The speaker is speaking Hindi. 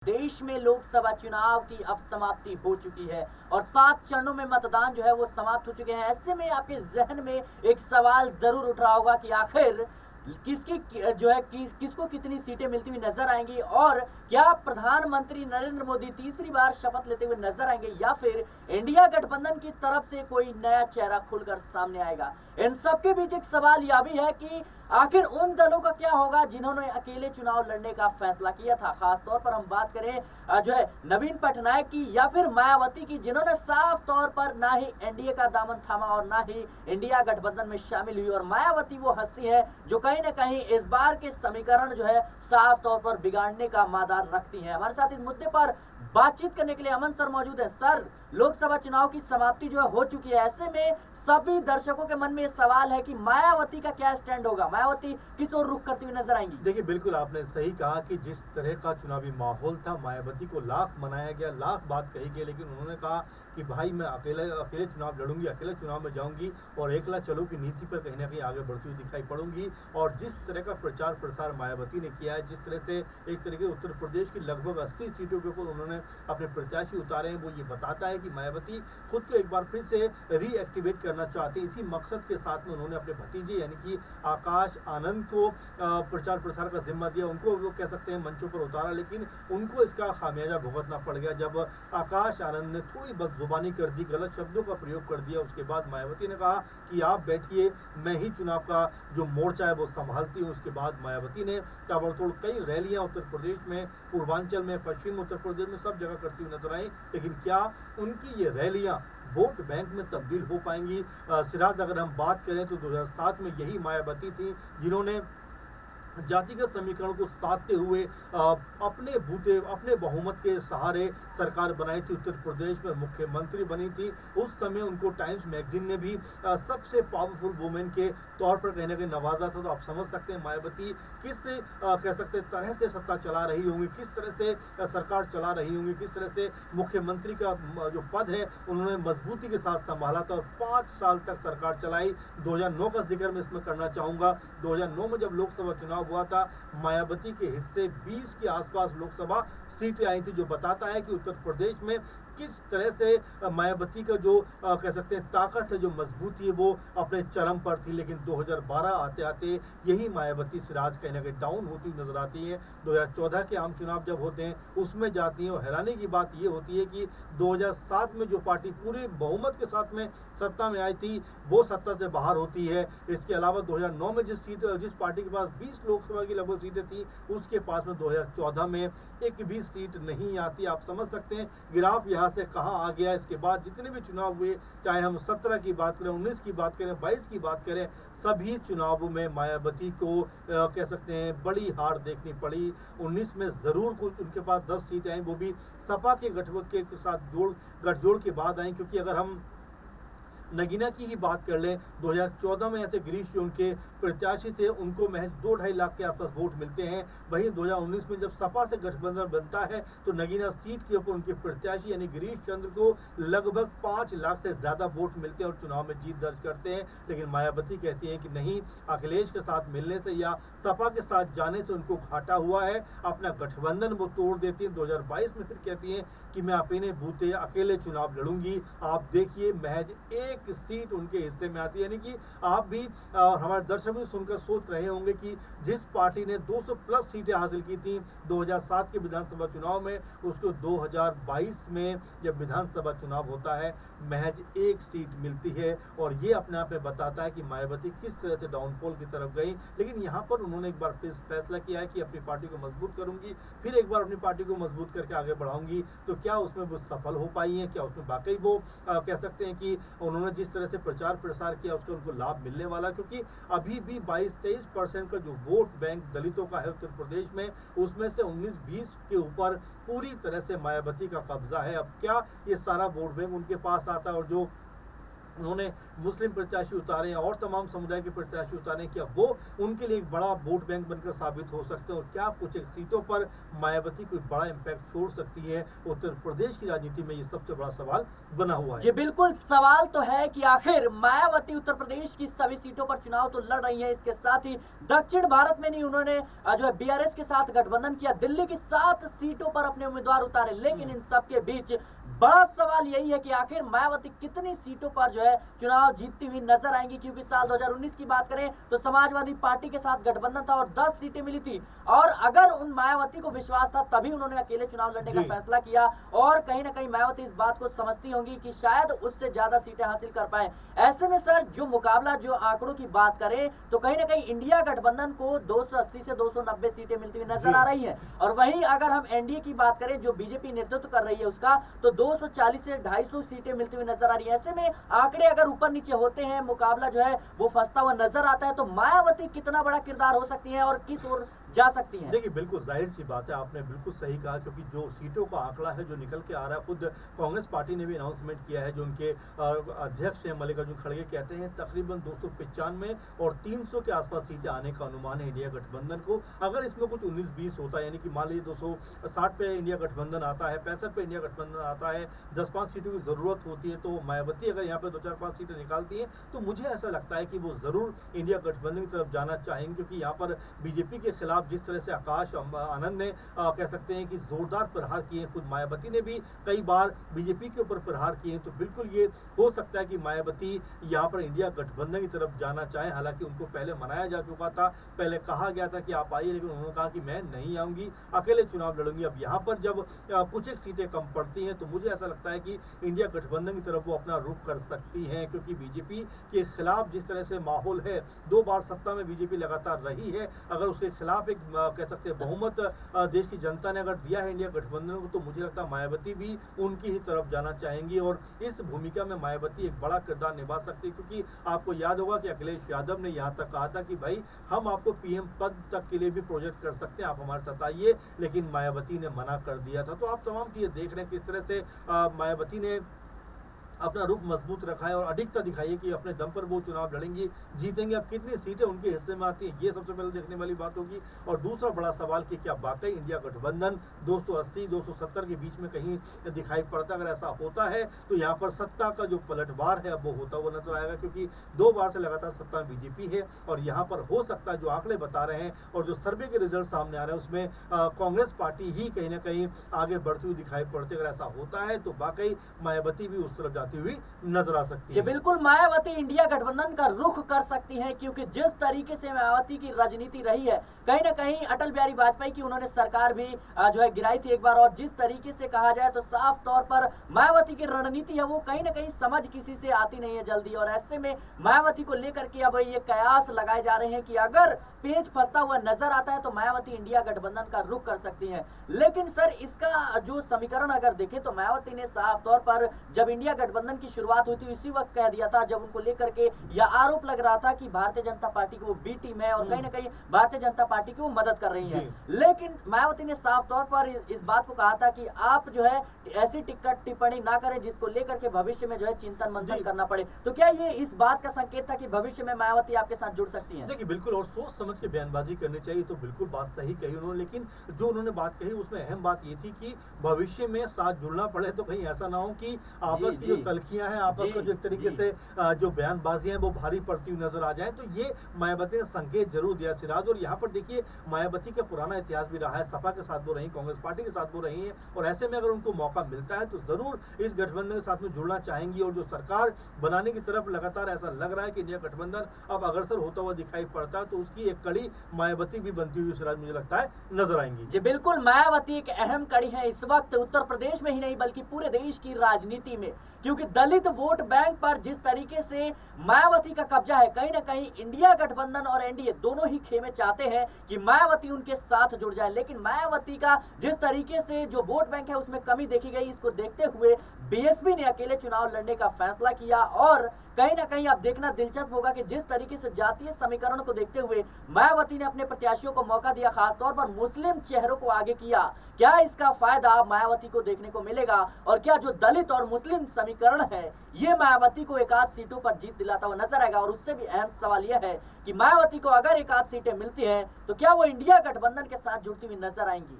देश में लोकसभा चुनाव की अब समाप्ति हो चुकी है और 7 चरणों में मतदान जो है वो समाप्त हो चुके हैं। ऐसे में आपके जहन में एक सवाल जरूर उठ रहा होगा कि आखिर किसको कितनी सीटें मिलती हुई नजर आएंगी और क्या प्रधानमंत्री नरेंद्र मोदी तीसरी बार शपथ लेते हुए नजर आएंगे या फिर इंडिया गठबंधन की तरफ से कोई नया चेहरा खुलकर सामने आएगा। इन सबके बीच एक सवाल यह भी है कि आखिर उन दलों का क्या होगा जिन्होंने अकेले चुनाव लड़ने का फैसला किया था। खासतौर पर हम बात करें जो है नवीन पटनायक की या फिर मायावती की, जिन्होंने साफ तौर पर ना ही एनडीए का दामन थामा और ना ही इंडिया गठबंधन में शामिल हुई। और मायावती वो हस्ती है जो कहीं ना कहीं इस बार के समीकरण जो है साफ तौर पर बिगाड़ने का मादार रखती है। हमारे साथ इस मुद्दे पर बातचीत करने के लिए अमन सर मौजूद है। सर, लोकसभा चुनाव की समाप्ति जो है हो चुकी है, ऐसे में सभी दर्शकों के मन में सवाल है कि मायावती का क्या स्टैंड होगा, मायावती किस ओर रुख करती हुई नजर आएंगी। देखिए, बिल्कुल आपने सही कहा कि जिस तरह का चुनावी माहौल था, मायावती को लाख मनाया गया, लाख बात कही गई, लेकिन उन्होंने कहा कि भाई मैं अकेले चुनाव लड़ूंगी, अकेले चुनाव में जाऊंगी और एकला चलो की नीति पर कहीं ना कहीं आगे बढ़ती हुई दिखाई पड़ूंगी। और जिस तरह का प्रचार प्रसार मायावती ने किया है, जिस तरह से एक तरीके उत्तर प्रदेश की लगभग 80 सीटों के ऊपर उन्होंने अपने प्रत्याशी उतारे हैं, वो ये बताता है कि मायावती खुद को एक बार फिर से रीएक्टिवेट करना चाहते हैं। इसी मकसद के साथ में उन्होंने अपने भतीजे यानी कि आकाश आनंद को प्रचार प्रसार का जिम्मा दिया, उनको वो कह सकते हैं मंचों पर उतारा, लेकिन उनको इसका खामियाजा भुगतना पड़ गया जब आकाश आनंद ने थोड़ी बदजुबानी कर दी, गलत शब्दों का प्रयोग कर दिया। उसके बाद मायावती ने कहा कि आप बैठिए, मैं ही चुनाव का जो मोर्चा है वो संभालती हूँ। उसके बाद मायावती ने ताबड़तोड़ कई रैलियां उत्तर प्रदेश में, पूर्वांचल में, पश्चिम उत्तर प्रदेश में सब जगह करती हुई नजर आई। लेकिन क्या उनकी ये रैलियां वोट बैंक में तब्दील हो पाएंगी? सिराज, अगर हम बात करें तो 2007 में यही मायावती थी जिन्होंने जातिगत समीकरण को साधते हुए अपने बूते, अपने बहुमत के सहारे सरकार बनाई थी, उत्तर प्रदेश में मुख्यमंत्री बनी थी। उस समय उनको टाइम्स मैगजीन ने भी सबसे पावरफुल वुमेन के तौर पर कहीं ना कहीं नवाजा था। तो आप समझ सकते हैं मायावती किस कह सकते हैं तरह से सत्ता चला रही होंगी, किस तरह से सरकार चला रही होंगी, किस तरह से मुख्यमंत्री का जो पद है उन्होंने मजबूती के साथ संभाला था और 5 साल तक सरकार चलाई। 2009 का जिक्र मैं इसमें करना चाहूँगा। 2009 में जब लोकसभा चुनाव हुआ था, मायावती के हिस्से 20 के आसपास लोकसभा सीटें आई थी, जो बताता है कि उत्तर प्रदेश में किस तरह से मायावती का जो कह सकते हैं ताकत है, जो मजबूती है, वो अपने चरम पर थी। लेकिन 2012 आते आते यही मायावती सिराज कहीं ना कहीं डाउन होती नजर आती है। 2014 के आम चुनाव जब होते हैं उसमें जाती हैं और हैरानी की बात ये होती है कि 2007 में जो पार्टी पूरे बहुमत के साथ में सत्ता में आई थी वो सत्ता से बाहर होती है। इसके अलावा 2009 में जिस पार्टी के पास 20 लोकसभा की लगभग सीटें थी, उसके पास में 2014 में एक भी सीट नहीं आती। आप समझ सकते हैं गिराफ यहाँ से कहां आ गया। इसके बाद जितने भी चुनाव हुए, चाहे हम 17 की बात करें, 19 की बात करें, 22 की बात करें, सभी चुनावों में मायावती को कह सकते हैं बड़ी हार देखनी पड़ी। 19 में जरूर कुछ उनके पास 10 सीटें आई, वो भी सपा के गठबंधन के साथ गठजोड़ के बाद आई। क्योंकि अगर हम नगीना की ही बात कर लें, 2014 में ऐसे गिरीश जो उनके प्रत्याशी थे उनको महज 2-2.5 लाख के आसपास वोट मिलते हैं। वहीं 2019 में जब सपा से गठबंधन बनता है तो नगीना सीट के ऊपर उनके प्रत्याशी यानी गिरीश चंद्र को लगभग 5 लाख से ज्यादा वोट मिलते हैं और चुनाव में जीत दर्ज करते हैं। लेकिन मायावती कहती हैं कि नहीं, अखिलेश के साथ मिलने से या सपा के साथ जाने से उनको घाटा हुआ है, अपना गठबंधन वो तोड़ देती है। 2022 में फिर कहती हैं कि मैं अपने बूते अकेले चुनाव लड़ूंगी। आप देखिए, महज एक सीट उनके हिस्से में आती है। यानी कि आप भी हमारे दर्शक भी सुनकर सोच रहे होंगे कि जिस पार्टी ने 200 प्लस सीटें हासिल की थी 2007 के विधानसभा चुनाव में, उसको 2022 में जब विधानसभा चुनाव होता है महज एक सीट मिलती है। और ये अपने आप में बताता है कि मायावती किस तरह से डाउनफॉल की तरफ गई। लेकिन यहाँ पर उन्होंने एक बार फिर फैसला किया है कि अपनी पार्टी को मजबूत करूंगी, फिर एक बार अपनी पार्टी को मजबूत करके आगे बढ़ाऊंगी। तो क्या उसमें वो सफल हो पाई है? क्या उसमें वाकई वो कह सकते हैं कि उन्होंने जिस तरह से प्रचार प्रसार किया उसका उनको लाभ मिलने वाला? क्योंकि अभी भी 22-23% का जो वोट बैंक दलितों का है उत्तर प्रदेश में, उसमें से 19-20 के ऊपर पूरी तरह से मायावती का कब्जा है। अब क्या ये सारा वोट बैंक उनके पास आता है? और जो उन्होंने मुस्लिम प्रत्याशी उतारे और तमाम समुदाय के प्रत्याशी उतारे, क्या वो उनके लिए एक बड़ा वोट बैंक बनकर साबित हो सकते हैं और क्या कुछ एक सीटों पर मायावती कोई बड़ा इम्पैक्ट छोड़ सकती है उत्तर प्रदेश की राजनीति में, ये सबसे बड़ा सवाल बना हुआ है। जी बिल्कुल, सवाल तो है कि आखिर मायावती उत्तर प्रदेश की सभी सीटों पर चुनाव तो लड़ रही है, इसके साथ ही दक्षिण भारत में नहीं उन्होंने जो है बीआरएस के साथ गठबंधन किया, दिल्ली की 7 सीटों पर अपने उम्मीदवार उतारे, लेकिन इन सब के बीच बड़ा सवाल यही है कि आखिर मायावती कितनी सीटों पर जो है चुनाव जीतती हुई नजर आएंगी, क्योंकि साल 2019 की बात करें तो समाजवादी पार्टी के साथ गठबंधन था और 10 सीटें मिली थी, और अगर उन मायावती को विश्वास था तभी उन्होंने अकेले चुनाव लड़ने का फैसला किया, और कहीं ना कहीं मायावती इस बात को समझती होंगी कि शायद उससे ज्यादा सीटें हासिल कर पाए। ऐसे में सर जो मुकाबला, जो आंकड़ों की बात करें तो कहीं ना कहीं इंडिया गठबंधन को 280 से 290 सीटें मिलती हुई नजर आ रही है, और वहीं अगर हम एनडीए की बात करें जो बीजेपी नेतृत्व कर रही है उसका, तो 240 से 250 सीटें मिलती हुई नजर आ रही है। ऐसे में आंकड़े अगर ऊपर नीचे होते हैं, मुकाबला जो है वो फंसता हुआ नजर आता है, तो मायावती कितना बड़ा किरदार हो सकती है और किस ओर जा सकती हैं? देखिए बिल्कुल जाहिर सी बात है, आपने बिल्कुल सही कहा, क्योंकि जो सीटों का आंकड़ा है जो निकल के आ रहा है, खुद कांग्रेस पार्टी ने भी अनाउंसमेंट किया है, जो उनके अध्यक्ष हैं मल्लिकार्जुन खड़गे, कहते हैं तकरीबन 295 और 300 के आसपास सीटें आने का अनुमान है इंडिया गठबंधन को। अगर इसमें कुछ 19-20 होता है, यानी कि मान लीजिए 260 पे इंडिया गठबंधन आता है, 65 पे इंडिया गठबंधन आता है, 10-5 सीटों की ज़रूरत होती है, तो मायावती अगर यहाँ पे 2-4-5 सीटें निकालती हैं तो मुझे ऐसा लगता है कि वो ज़रूर इंडिया गठबंधन की तरफ जाना चाहेंगे, क्योंकि यहाँ पर बीजेपी के खिलाफ जिस तरह से आकाश आनंद ने कह सकते हैं कि जोरदार प्रहार किए, खुद मायावती ने भी कई बार बीजेपी के ऊपर प्रहार किए, तो बिल्कुल ये हो सकता है कि मायावती यहाँ पर इंडिया गठबंधन की तरफ जाना चाहें। हालांकि उनको पहले मनाया जा चुका था, पहले कहा गया था कि आप आइए, लेकिन उन्होंने कहा कि मैं नहीं आऊँगी, अकेले चुनाव लड़ूंगी। अब यहाँ पर जब कुछ एक सीटें कम पड़ती हैं तो मुझे ऐसा लगता है कि इंडिया गठबंधन की तरफ वो अपना रुख कर सकती हैं, क्योंकि बीजेपी के खिलाफ जिस तरह से माहौल है, 2 बार सत्ता में बीजेपी लगातार रही है, अगर उसके खिलाफ एक कह सकते हैं बहुमत देश की जनता ने अगर दिया है इंडिया गठबंधन को, तो मुझे लगता है मायावती भी उनकी ही तरफ जाना चाहेंगी, और इस भूमिका में मायावती एक बड़ा किरदार निभा सकती है, क्योंकि आपको याद होगा कि अखिलेश यादव ने यहाँ तक कहा था कि भाई हम आपको पीएम पद तक के लिए भी प्रोजेक्ट कर सकते हैं, आप हमारे साथ आइए, लेकिन मायावती ने मना कर दिया था। तो आप तमाम चीज़ें देख रहे हैं किस तरह से मायावती ने अपना रुख मजबूत रखा है और अधिकता दिखाई है कि अपने दम पर वो चुनाव लड़ेंगी, जीतेंगे। अब कितनी सीटें उनके हिस्से में आती हैं, ये सबसे पहले देखने वाली बात होगी। और दूसरा बड़ा सवाल कि क्या वाकई इंडिया गठबंधन 280-270 के बीच में कहीं दिखाई पड़ता है? अगर ऐसा होता है तो यहाँ पर सत्ता का जो पलटवार है अब वो होता हुआ नजर आएगा, क्योंकि 2 बार से लगातार सत्ता में बीजेपी है, और यहाँ पर हो सकता है जो आंकड़े बता रहे हैं और जो सर्वे के रिजल्ट सामने आ रहे हैं उसमें कांग्रेस पार्टी ही कहीं ना कहीं आगे बढ़ती हुई दिखाई पड़ती है। अगर ऐसा होता है तो वाकई मायावती भी उस तरफ हुई नजर आ सकती है। बिल्कुल, मायावती इंडिया गठबंधन का रुख कर सकती हैं, क्योंकि जिस तरीके से मायावती की राजनीति रही है, कहीं ना कहीं अटल बिहारी वाजपेयी की उन्होंने सरकार भी जो है गिराई थी एक बार, और जिस तरीके से कहा जाए तो साफ तौर पर मायावती की रणनीति है वो कहीं ना कहीं समझ किसी से आती नहीं है जल्दी, और ऐसे में मायावती को लेकर के अब ये कयास लगाए जा रहे हैं कि अगर पेच फंसता हुआ नजर आता है तो मायावती इंडिया गठबंधन का रुख कर सकती हैं। लेकिन सर इसका जो समीकरण अगर देखें तो मायावती ने साफ तौर पर जब इंडिया गठबंधन की शुरुआत हुई थी उसी वक्त कह दिया था, जब उनको लेकर के यह आरोप लग रहा था कि भारतीय जनता पार्टी की वो बी टीम है और कहीं ना कहीं भारतीय जनता पार्टी की वो मदद कर रही है। लेकिन मायावती ने साफ तौर पर इस बात को कहा था कि आप जो है ऐसी टिप्पणी ना करें जिसको लेकर के भविष्य में जो है चिंतन मंथन करना पड़े। तो क्या ये इस बात का संकेत था कि भविष्य में मायावती आपके साथ जुड़ सकती है? देखिए बिल्कुल, और सोच समझ के बयानबाजी करनी चाहिए, तो बिल्कुल बात सही कही उन्होंने, लेकिन जो उन्होंने बात कही उसमें अहम बात ये थी कि भविष्य में साथ जुड़ना पड़े तो कहीं ऐसा ना हो कि आपस की जो तलखियां हैं, आपस का जो एक तरीके से जो बयानबाजी है वो भारी पड़ती हुई नजर आ जाए, तो ये मायावती ने संकेत जरूर दिया सिराज। और यहाँ पर देखिए मायावती का पुराना इतिहास भी रहा है, सपा के साथ वो रही, कांग्रेस पार्टी के साथ वो रही है, और ऐसे में अगर उनको मौका मिलता है तो जरूर इस गठबंधन के साथ में जुड़ना चाहेंगी, और जो सरकार बनाने की तरफ लगातार ऐसा लग रहा है कि इंडिया गठबंधन अब अग्रसर होता हुआ दिखाई पड़ता है, तो उसकी एक कड़ी मायावती भी बनती हुई सिराज मुझे लगता है नजर आएंगी। जी बिल्कुल, मायावती एक अहम कड़ी है इस वक्त उत्तर प्रदेश में ही नहीं बल्कि पूरे देश की राजनीति में, क्योंकि दलित वोट बैंक पर जिस तरीके से मायावती का कब्जा है, कहीं ना कहीं इंडिया गठबंधन और एनडीए दोनों ही खेमे चाहते हैं कि मायावती उनके साथ जुड़ जाए, लेकिन मायावती का जिस तरीके से जो वोट बैंक है उसमें कमी देखी गई, इसको देखते हुए बीएसपी ने अकेले चुनाव लड़ने का फैसला किया और कहीं ना कहीं अब देखना दिलचस्प होगा कि जिस तरीके से जातीय समीकरण को देखते हुए मायावती ने अपने प्रत्याशियों को मौका दिया, खासतौर पर मुस्लिम चेहरों को आगे किया, क्या इसका फायदा मायावती को देखने को मिलेगा और क्या जो दलित और मुस्लिम समीकरण है ये मायावती को एक आध सीटों पर जीत दिलाता हुआ नजर आएगा। और उससे भी अहम सवाल यह है कि मायावती को अगर एक आध सीटें मिलती हैं तो क्या वो इंडिया गठबंधन के साथ जुड़ती हुई नजर आएंगी।